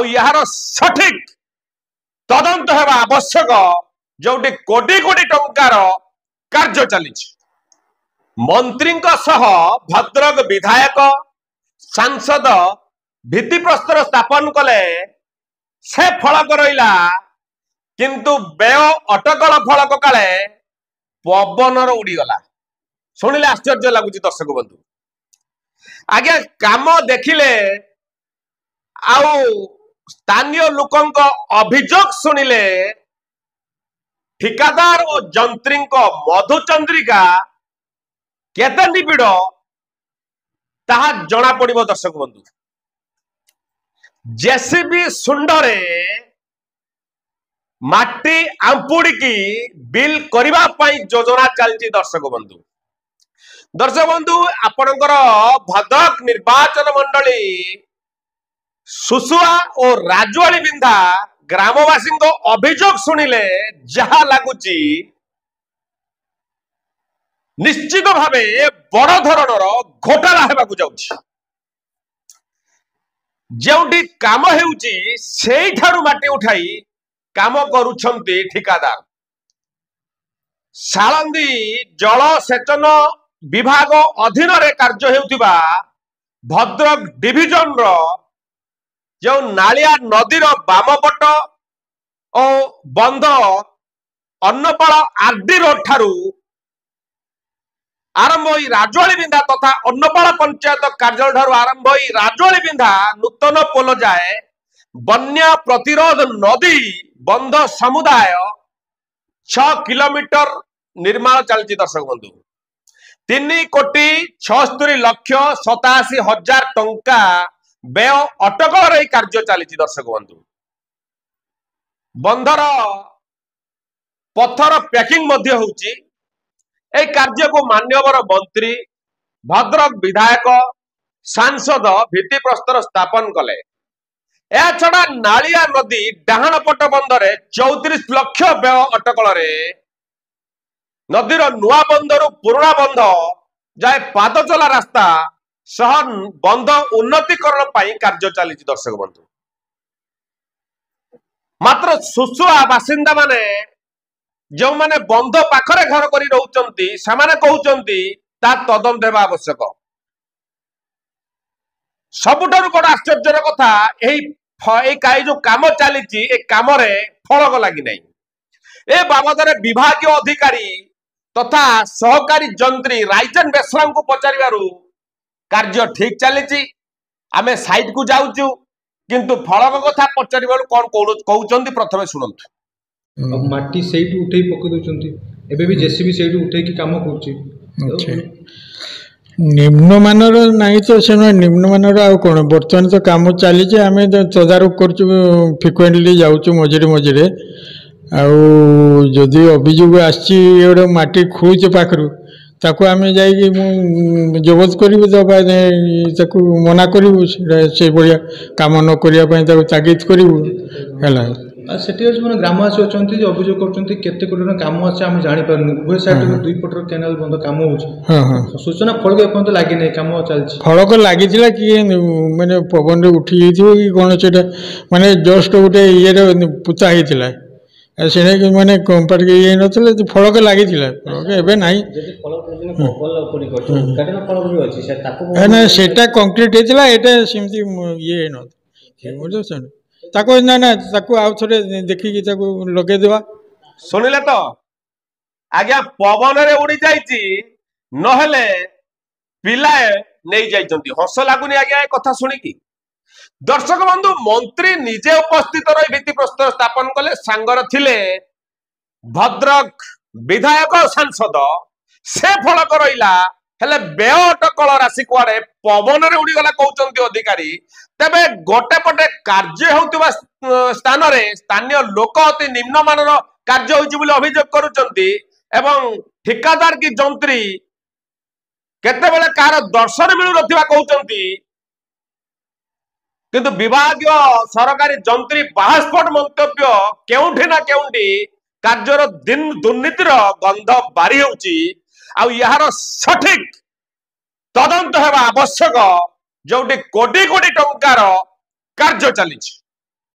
यार सठिक तदंत हेबा आवश्यक जोटी कोटी कोटी टंकार कार्य चली मंत्री भद्रक विधायक सांसद भित्तिप्रस्तर स्थापन कले से फलक रहा किंतु व्यय अटकल फलक काले पवन उड़ीगला शुणिले आश्चर्य लगुच दर्शक बंधु आज्ञा काम देखिले आउ स्थानीय लोकों अभियोग शुणिले ठिकादार और जंत्री मधुचंद्रिका केते निबिड़ ताहा जना पड़िबो दर्शक बंधु जेसीबी सुंडरे माटी आंपुड़ी बिल करबा पई योजना चलती दर्शक बंधु आपणकर भद्रक निर्वाचन मंडली सुसुआ और राजवाड़ी बिंधा ग्रामवासी अभियोग शुणिले जहा लगुच निश्चित भावे बड़ धरणर घोटाला हेबाकु जाउछि जेउठी काम हेउछि सेई ठारू माटी उठाई काम करुछंती ठिकादार सालंदी जल सेचन विभाग अधीन रे कार्य हेउथिबा भद्रक डिविजन रो जो नालिया नदीर बामपट और बंध अन्नपाल आरडी रोड ठारू आरंभ होई राजवाड़ी बिंधा तथा अन्नपाल पंचायत कार्यालय ठारू आरंभ होई राजवाड़ी बिंधा नूतन पोल जाए बन्या प्रतिरोध नदी बंध समुदाय 6 किलोमीटर निर्माण चलती दर्शक बंधु 3,76,87,000 टंका व्यय अटकल रही कार्य चली दर्शक बंधु बंधर पत्थर पैकिंग होउची ए कार्य को मान्यवर मंत्री भद्रक विधायक सांसद भित्तिप्रस्तर स्थापन कले छड़ा नालिया नदी डाहाण पट बंधरे 34 लाख व्यय अटकल नदीर नुआ बंधरु पुराणा बंध जाए पाद चला रास्ता सह बंध उन्नतीकरण कार्य चली दर्शक बंधु मात्र सुसुआ बासिंदा माने जो माने बंध पाखरे घर करी रहउचंती सामाने कहउचंती ता तदंत हेबा आवश्यक सबुठारु बड़ आश्चर्यर कथा एई जो काम चली ए काम रे फलक लगी नहीं ए बाबद विभागीय अधिकारी तथा सहकारी जंत्री राइजन बेसरा को पचारिबारु कार्य ठीक चली आमे साइट को जाउचु किंतु फलक कथा पचारिबारु कोन कहउचंती प्रथमे सुनंतु माटी सेइटु उठेई पके दोचंती एबे भी जेसीबी सेइटु उठेई की काम करछि निम्न मानर नहीं तो से निम्न मानर आ कोन बर्तमान तो काम चली आम तदारख करछु फ्रिक्वेंटली जाउछु मझिरे मझिरे आदि अभियोग आसी माटी खुच पाखरु ताको आम जाइए जबत करू मना करूँ से भाया काम न करने तागिद करूँ सेठी जो ग्रामवासी अच्छा अभियोग कर काम अच्छे आम जापर उभय साइड दुई पटर केनाल बंद काम हो सूचना फलक एपर्त लगे कम चलती फलक लगी किए मैंने पवन उठी कि कौन से मानने जस्ट गोटे ये पुता होता से मैंने कंपार्ट ये नथिले फलक लगी फलक ना ना सेटा कंक्रीट होता है सेमती ये न ना ना आउ थे देखिकी लगे देवा शुणिले तो आज्ञा पवन रे उड़ी जाइची नहेले पिलाए नहीं जाइचंती हस लागुनी आज्ञा ए कथा सुनिकी दर्शक बंधु मंत्री निजे उपस्थित रही भित्तिप्रस्तर स्थापन कले सांगर थिले भद्रक विधायक सांसद से फलक रहिला हेले व्यय अटकल राशि कुआडे पवन रे उड़ीगला कहउचंती अधिकारी तेबे गोटे पटे कार्य होउतिबा स्थान रे स्थानीय लोक अति निम्न मानर कार्य होइछि बोली अभियोग करूचंती एवं ठिकादार की जंत्री केते बेले कार दर्शन मिलु नथिबा कहउचंती किंतु विभागीय सरकारी जंत्री बाहास्फोट मंतव्य केउठी ना केउठी कार्यर दुर्नीतिर गंध बारी होउछि आउ यार सठिक तदंत हेबा आवश्यक जोटी कोटी कोटी टंकार कार्य चली।